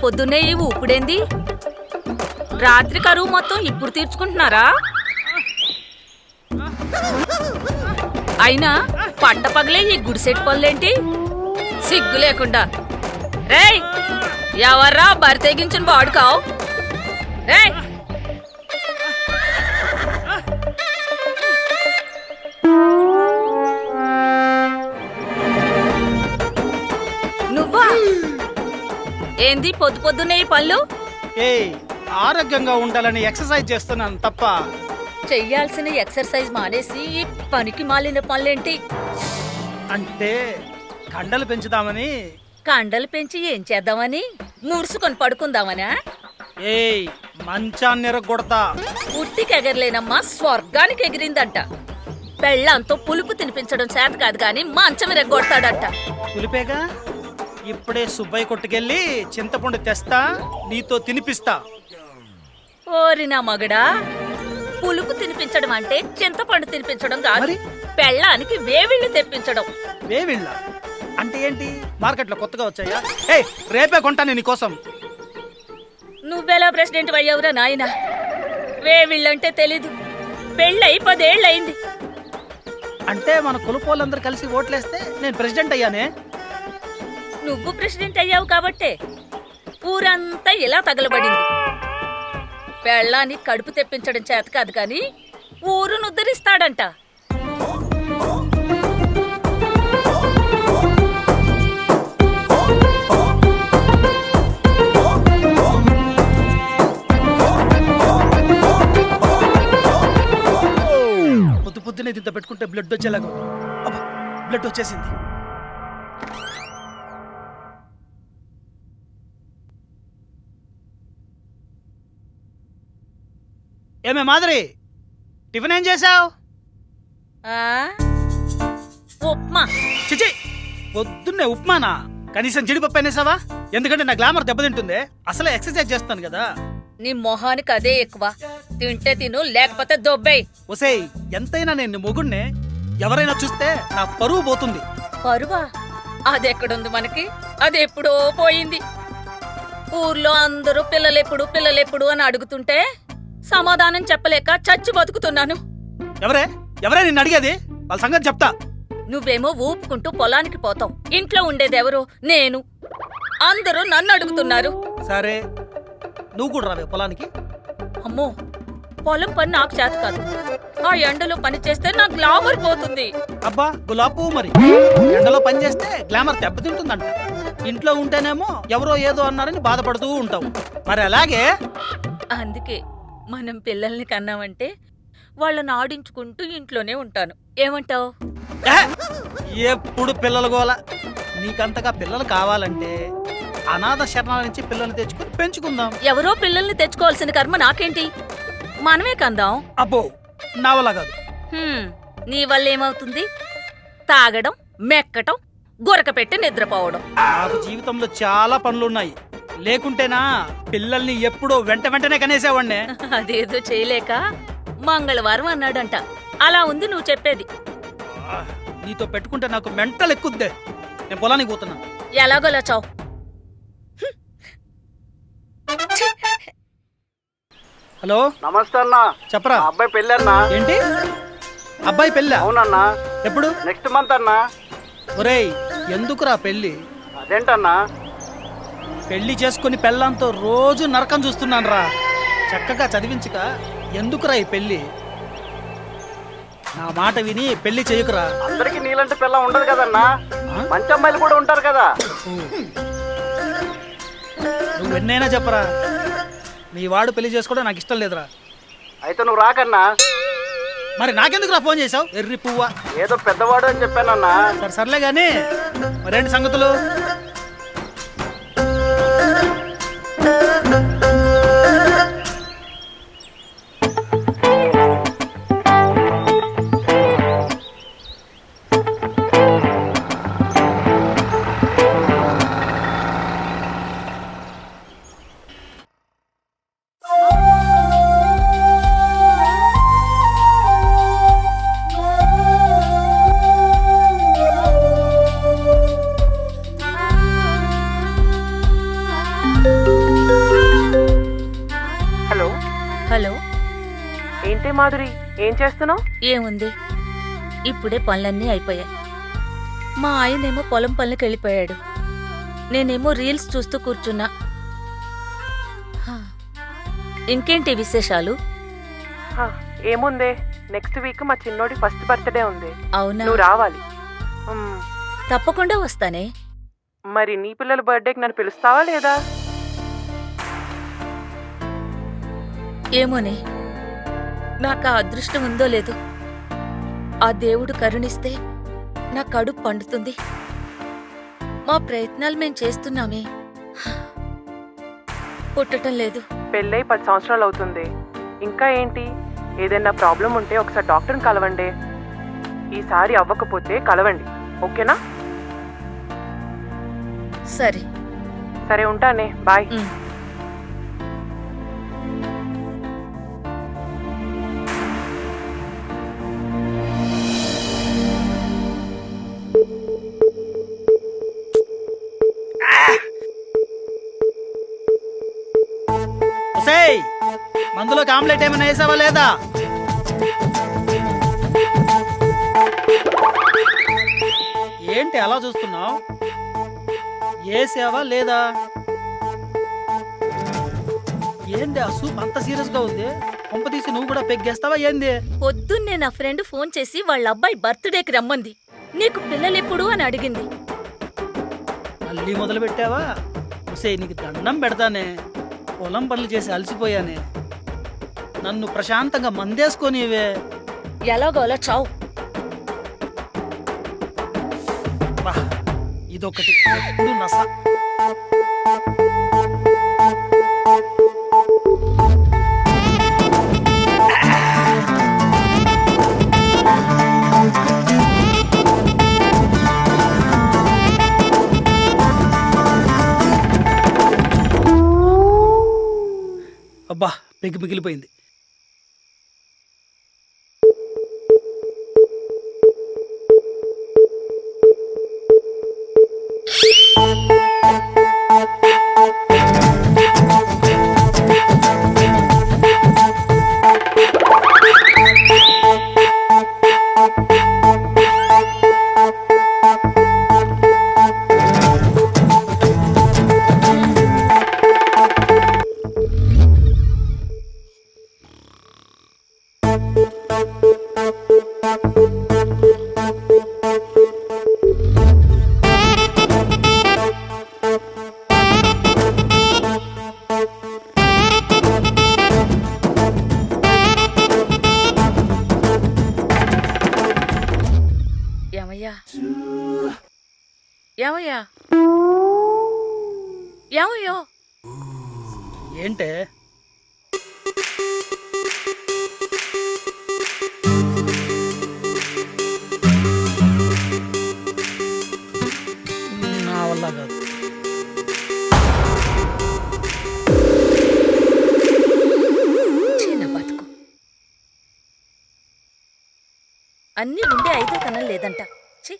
పొద్దున్నే ఈ ఊపుడేంది? రాత్రి కరువు మొత్తం ఇప్పుడు తీర్చుకుంటున్నారా? అయినా పట్టపగలే ఈ గుడిసెట్ పనులేంటి? సిగ్గు లేకుండా. రేయ్, ఎవర్రా బరి తెగించిన వాడుకావు? రేయ్, నువ్వా? ఏంది పొద్దు పొద్దున్నే ఈ పళ్ళు? ఆరోగ్యంగా ఉండాలని ఎక్సర్సైజ్ చేస్తున్నాను తప్ప. చెయ్యాల్సిన ఎక్సర్సైజ్ మానేసి ఈ పనికి మాలిన పనులేంటి? అంటే కండలు పెంచుదామని. కండలు పెంచి ఏం చేద్దామని? ముడుసుకొని పడుకుందామనా? మంచాన్ని ఎరగొడతా. ఉట్టికెగరలేనమ్మా, స్వర్గానికి ఎగిరిందంట. పెళ్ళంతో పులుపు తినిపించడం చేత కాదు గాని మంచం ఎరగొడతాడంట. పులిపేగా. ఇప్పుడే సుబ్బయ్య కొట్టుకెళ్ళి చింతపండు తెస్తా, నీతో తినిపిస్తా. ఓరి నా మగడా, పులుపు తినిపించడం అంటే చింతపండు తినిపించడం కాదు, మరి? పెళ్ళానికి వేవిళ్ళు తెప్పించడం. వేవిళ్ళ అంటే ఏంటి? మార్కెట్లో కొత్తగా వచ్చాయా? రేపే కొంటాను నీకోసం. నువ్వెలా ప్రెసిడెంట్ అయ్యావురా నాయనా? వేవిళ్ళంటే తెలీదు. పెళ్ళై 10 ఏళ్ళయింది. అంటే మన కులపోళ్ళందరూ కలిసి ఓట్లేస్తే నేను ప్రెసిడెంట్ అయ్యానే. నువ్వు ప్రెసిడెంట్ అయ్యావు కాబట్టే ఊరంతా ఇలా తగలబడింది. పెళ్ళాన్ని కడుపు తెప్పించడం చేత కాదు కాని ఊరును ఉద్ధరిస్తాడంట. పొద్దునే ఇంత పెట్టుకుంటే బ్లడ్ వచ్చేలాగా. బ్లడ్ వచ్చేసింది. ఏమే మాదిరి, టిఫిన్ ఏం చేసావు? ఉప్మా. చిచి, పొద్దున్నే ఉప్మానా? కనీసం జీడిపప్పు అనేసావా? ఎందుకంటే నా గ్లామర్ దెబ్బతింటుంది. అసలే ఎక్సర్సైజ్ చేస్తాను కదా. నీ మొహానికి అదే ఎక్కువ. తింటే తిను, లేకపోతే దొబ్బేయ్. ఒసేయ్, ఎంతైనా నేను మొగుణ్ణే. ఎవరైనా చూస్తే నా పరువు పోతుంది. పరువా? అదెక్కడుంది మనకి? అది ఎప్పుడో పోయింది. ఊర్లో అందరూ పిల్లలెప్పుడు అని అడుగుతుంటే సమాధానం చెప్పలేక చచ్చి బతుకుతున్నాను. ఎవరే నిన్ను అడిగేది? వాళ్ళ సంగతి చెప్తా. నువ్వేమో ఊపుకుంటూ పొలానికి పోతావు. ఇంట్లో ఉండేదెవరు? నేను. అందరూ నన్ను అడుగుతున్నారు. సరే, నువ్వు కూడా రావే పొలానికి. అమ్మో, పొలం పని నాకు చేత కాదు. ఆ ఎండలో పని చేస్తే నా గ్లామర్ పోతుంది. అబ్బా గులాబీ, మరి ఎండలో పని చేస్తే గ్లామర్ దెబ్బతింటుందంట. ఇంట్లో ఉంటేనేమో ఎవరో ఏదో అన్నారని బాధపడుతూ ఉంటావు. మరి అలాగే అందుకే మనం పిల్లల్ని కన్నామంటే వాళ్ళని ఆడించుకుంటూ ఇంట్లోనే ఉంటాను. ఏమంటావు? ఎప్పుడు పిల్లలు గోల. నీకంతగా పిల్లలు కావాలంటే అనాథ శరణాల నుంచి పిల్లల్ని తెచ్చుకుని పెంచుకుందాం. ఎవరో పిల్లల్ని తెచ్చుకోవాల్సిన కర్మ నాకేంటి? మనమే కందాం. అబ్బో, నా వల్ల కాదు. నీ వల్ల ఏమవుతుంది? తాగడం, మెక్కటం, గురక పెట్టి నిద్రపోవడం. నాకు జీవితంలో చాలా పనులున్నాయి. లేకుంటేనా పిల్లల్ని ఎప్పుడో వెంటనే కనేసేవాడినే. అదేదో చేయలేక మంగళవారం అన్నాడంట. అలా ఉంది నువ్వు చెప్పేది. నీతో పెట్టుకుంటే నాకు మెంటల్ ఎక్కుద్దే. నేను పొలానికి పోతున్నా. ఎలాగోలా చావు. హలో, నమస్తే అన్నా. చెప్పరా. అబ్బాయి పెళ్ళి అన్నా. ఏంటి? అబ్బాయి పెళ్ళా? అవునన్నా. ఎప్పుడు? నెక్స్ట్ మంత్ అన్నా. ఒరేయ్, ఎందుకురా పెళ్ళి? అదేంటన్నా? పెళ్లి చేసుకుని పెళ్ళంతో రోజు నరకం చూస్తున్నాను రా. చక్కగా చదివించక ఎందుకురా ఈ పెళ్లి? నా మాట విని పెళ్లి చెయ్యకురా. అందరికి నీలంటే పిల్ల ఉండదు కదన్నా. మంచి అమ్మాయిలు కూడా ఉంటారు కదా. నువ్వు ఎన్నైనా చెప్పరా, నీ వాడు పెళ్లి చేసుకోవడం నాకు ఇష్టం లేదురా. అయితే నువ్వు రాకన్నా. మరి నాకెందుకురా ఫోన్ చేసావు? ఎర్రి పువ్వా. ఏదో పెద్దవాడు అని చెప్పానన్నా. సర్లే గానీ మరేంటి సంగతులు? హలో. ఏంటి మాధురి, ఏం చేస్తున్నావు? ఏముంది, ఇప్పుడే పనులన్నీ అయిపోయాయి. మా ఆయనేమో పొలం పనులకు వెళ్ళిపోయాడు. నేనేమో రీల్స్ చూస్తూ కూర్చున్నా. హా. ఇంకేంటి విశేషాలు? ఏముందే, నెక్స్ట్ వీక్ మా చిన్నోడి ఫస్ట్ బర్త్డే ఉంది. అవునా? నువ్వు రావాలి. తప్పకుండా వస్తానే. మరి నీ పిల్లల బర్త్డేకి నన్ను పిలుస్తావా లేదా? ఏమోనే, నాకు ఆ అదృష్టం ఉందో లేదో. ఆ దేవుడు కరుణిస్తే నా కడుపు పండుతుంది. మా ప్రయత్నాలు మేం చేస్తున్నామే, పుట్టటం లేదు. పెళ్ళై 10 సంవత్సరాలు అవుతుంది. ఇంకా ఏంటి? ఏదైనా ప్రాబ్లం ఉంటే ఒకసారి డాక్టర్ని కలవండి. ఈసారి అవ్వకపోతే కలవండి, ఓకేనా? సరే సరే, ఉంటానే, బాయ్. ఒసేయ్, మందులోకి ఆమ్లెట్ ఏమైనా వేసావా లేదా? ఏంటి అలా చూస్తున్నావు? వేసావా లేదా? ఏంది ఆ సూప్ అంత సీరియస్ గా ఉంది? కొంప తీసి నువ్వు కూడా పెగ్గేస్తావా ఏంది? పొద్దున్నే నా ఫ్రెండ్ ఫోన్ చేసి వాళ్ళ అబ్బాయి బర్త్డేకి రమ్మంది. నీకు పిల్లలెప్పుడు అని అడిగింది. మళ్ళీ మొదలు పెట్టావా? ఒసేయ్, నీకు దండం పెడతానే. పొలం పనులు చేసి అలసిపోయానే. నన్ను ప్రశాంతంగా మందేసుకొనివే. ఎలాగోలా చావు. బా, ఇదొకటి ఎప్పుడు నస. అబ్బా, పెగ్గు మిగిలిపోయింది. ఏమయ్యా, ఏమయ్యా, ఏమయ్యో? ఏంటే? నా వల్ల కాదు. చిన్న బతుకు. అన్నీ ఉండే ఐదో తనం లేదంట. ఛీ,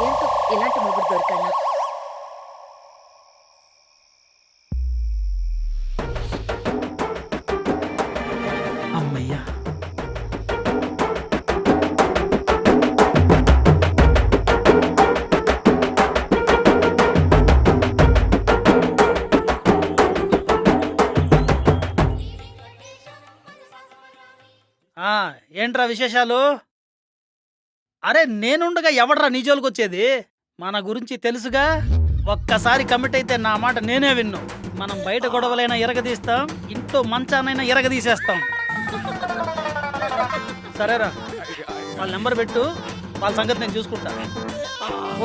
ఏంటో ఇలాంటి మొగుడు దొరికాడు నాకు. అమ్మయ్యా. ఏంట్రా విశేషాలు? అరే, నేనుండగా ఎవడ్రా నీ జోలికి వచ్చేది? మన గురించి తెలుసుగా. ఒక్కసారి కమిట్ అయితే నా మాట నేనే విన్ను. మనం బయట గొడవలైనా ఎరగదీస్తాం, ఇంట్లో మంచానైనా ఎరగదీసేస్తాం. సరేరా, వాళ్ళ నెంబర్ పెట్టు, వాళ్ళ సంగతి నేను చూసుకుంటా.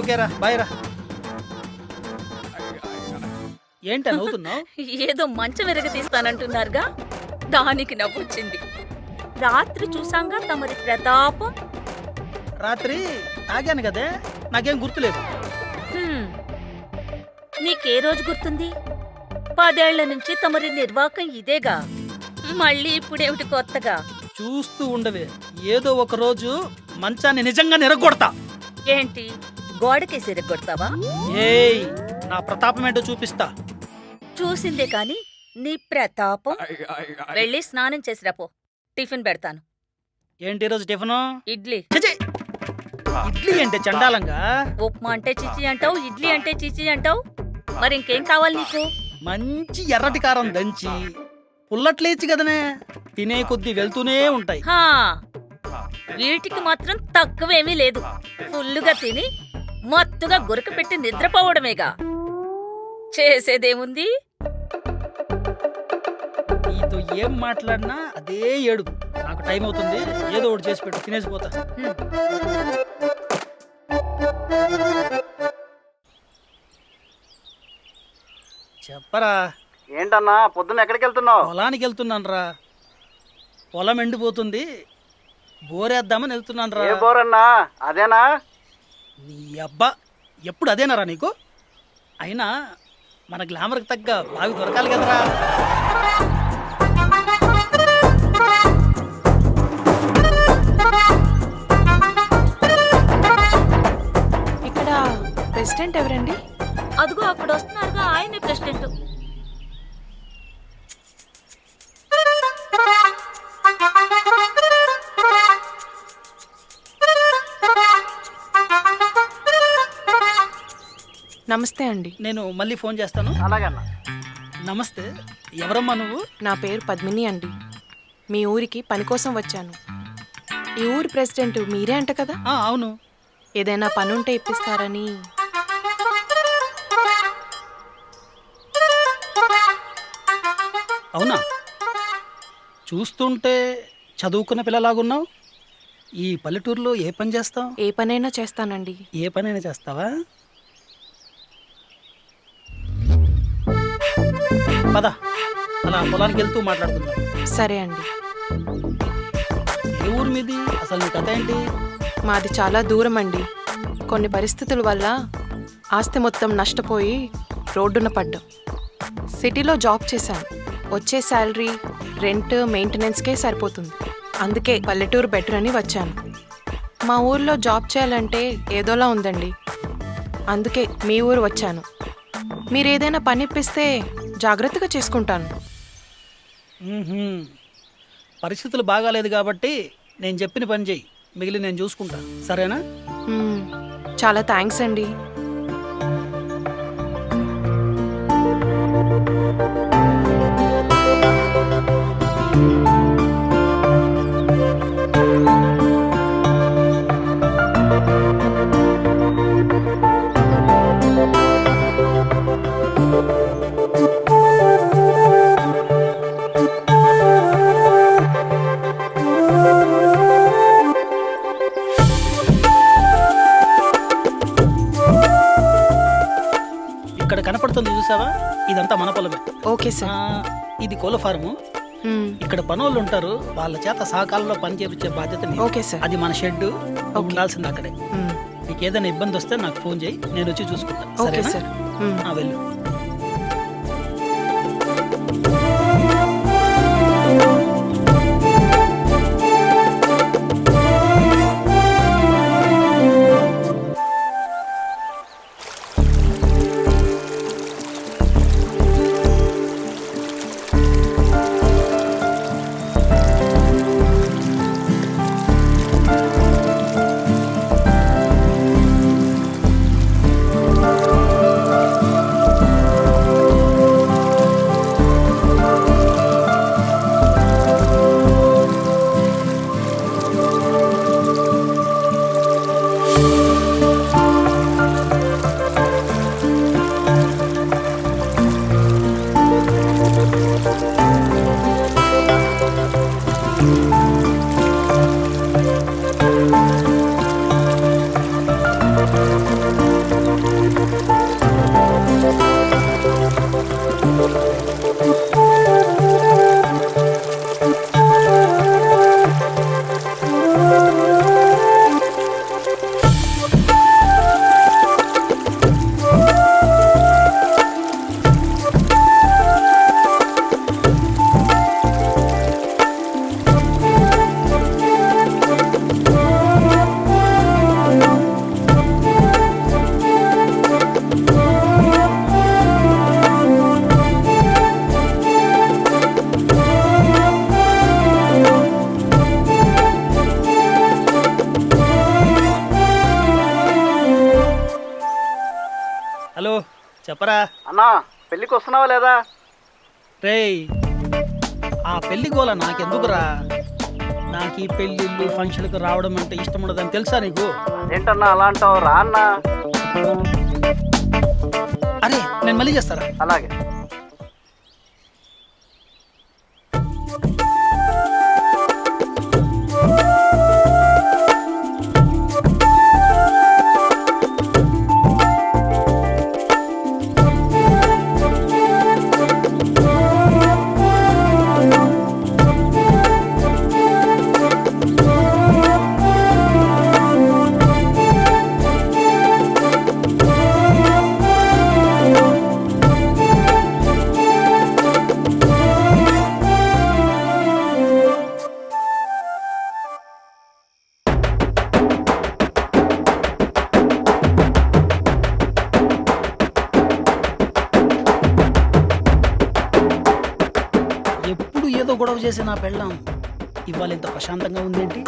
ఓకేరా, బాయ్ రా. ఏంటి నవ్వుతున్నావు? ఏదో మంచం ఎరగదీస్తానంటున్నారుగా, దానికి నవ్వొచ్చింది. రాత్రి చూసాంగా తమరి ప్రతాపం. రాత్రి తాగాను కదే, నాకేం గుర్తులేదు. నీకే రోజు గుర్తుంది? 10 ఏళ్ల నుంచి తమరి నిర్వాకం ఇదేగా. మళ్ళీ ఇప్పుడేమిటి కొత్తగా? చూస్తూ ఉండవే, ఏదో ఒక రోజు మంచాన్ని నిజంగా నిరగొడతా. ఏంటి, గోడకేసి ఎరగొడతావా? ఏయ్, నా ప్రతాపం ఏంటో చూపిస్తా. చూసిందే కాని నీ ప్రతాపం. వెళ్ళి స్నానం చేసిరాపో, టిఫిన్ పెడతాను. ఏంటి ఈరోజు టిఫిను? ఇడ్లీ. ఛీ! ఇడ్లీ అంటే చండాలంగా. ఉప్మా అంటే చిచి అంటావు, ఇడ్లీ అంటే చిచి అంటావు. మరి ఇంకేం కావాలి నీకు? మంచి ఎర్రటి కారం దంచి పుల్లట్లేచి కదనే, తినే కొద్దీ వెళ్తూనే ఉంటాయి. హా, వీటికి మాత్రం తక్కువేమీ లేదు. ఫుల్లుగా తిని మత్తుగా గురక పెట్టి నిద్రపోవడమేగా. చేసేదేముంది? నీతో ఏం మాట్లాడినా అదే ఏడుపు. నాకు టైం అవుతుంది, ఏదో ఒకటి చేసి పెట్టు, తినేసిపోతా. హ్మ్. చెప్పరా. ఏంటన్నా పొద్దున్న ఎక్కడికి వెళ్తున్నావు? పొలానికి వెళ్తున్నాను రా. పొలం ఎండిపోతుంది, బోరేద్దామని వెళ్తున్నాను రా. ఏ బోరన్నా? అదేనా? నీ అబ్బా, ఎప్పుడు అదేనారా నీకు? అయినా మన గ్లామర్కి తగ్గ బావి దొరకాలి కదరా. ఇక్కడ ప్రెసిడెంట్ ఎవరండి? అదిగో అక్కడ వస్తున్నారుగా, ఆయనే ప్రెసిడెంట్. నమస్తే అండి. నేను మళ్ళీ ఫోన్ చేస్తాను. అలాగన్నా. నమస్తే, ఎవరమ్మా నువ్వు? నా పేరు పద్మిని అండి. మీ ఊరికి పని కోసం వచ్చాను. ఈ ఊరి ప్రెసిడెంట్ మీరే అంట కదా? అవును. ఏదైనా పని ఉంటే ఇప్పిస్తారని. అవునా? చూస్తుంటే చదువుకున్న పిల్లలాగున్నావు. ఈ పల్లెటూరులో ఏ పని చేస్తావు? ఏ పనైనా చేస్తానండి. ఏ పనైనా చేస్తావా? పద, అలా పొలానికి వెళ్తూ మాట్లాడుకుందాం. సరే అండి. ఏ ఊరు మీది? అసలు నీ కథ ఏంటి? మాది చాలా దూరం అండి. కొన్ని పరిస్థితుల వల్ల ఆస్తి మొత్తం నష్టపోయి రోడ్డున పడ్డాం. సిటీలో జాబ్ చేశాను. వచ్చే శాలరీ, రెంట్, మెయింటెనెన్స్కే సరిపోతుంది. అందుకే పల్లెటూరు బెటర్ అని వచ్చాను. మా ఊర్లో జాబ్ చేయాలంటే ఏదోలా ఉందండి. అందుకే మీ ఊరు వచ్చాను. మీరు ఏదైనా పని ఇప్పిస్తే జాగ్రత్తగా చేసుకుంటాను. మ్మ్హ్మ్. పరిస్థితులు బాగాలేదు కాబట్టి నేను చెప్పిన పని చెయ్యి, మిగిలిన నేను చూసుకుంటా, సరేనా? మ్మ్. చాలా థ్యాంక్స్ అండి. ఇక్కడ కనపడుతుంది చూసావా, ఇదంతా మన పొలమే. Okay sir. ఇది కోళ్ళ ఫార్ము. మ్మ్. ఇక్కడ పనోళ్ళు ఉంటారు, వాళ్ళ చేత సహకాలంలో పని చేపించే బాధ్యత నీది. Okay sir. అది మన షెడ్, ఉండాల్సింది అక్కడే. మ్మ్. నీకు ఏదైనా ఇబ్బంది వస్తే నాకు ఫోన్ చేయి, నేను వచ్చి చూసుకుంటాను, ఓకే సరేనా? సార్. మ్మ్. వెళ్ళు. చెప్పరా. అన్నా పెళ్ళికి వస్తున్నావా లేదా? రేయ్, ఆ పెళ్లి గోల నాకెందుకురా? నాకు ఈ పెళ్ళిళ్ళు ఫంక్షన్లకు రావడం అంటే ఇష్టం ఉండదని తెలుసా నీకు? అదేంటన్నా అలా అంటావు? రా అన్నా. అరే నేను మళ్ళీ చేస్తారా. అలాగే. ఎప్పుడు ఏదో గొడవ చేసి నా పెళ్ళాం ఇవాళ ఇంత ప్రశాంతంగా ఉందేంటి?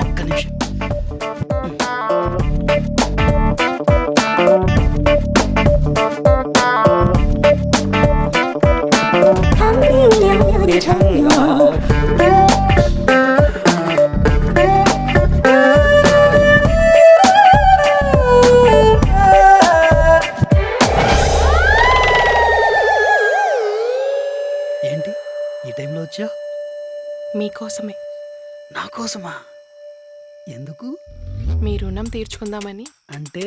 ఒక్క నిమిషం. ఏంటి ఈ టైంలో వచ్చా? మీకోసమే. నా కోసమా? ఎందుకు? మీ రుణం తీర్చుకుందామని. అంటే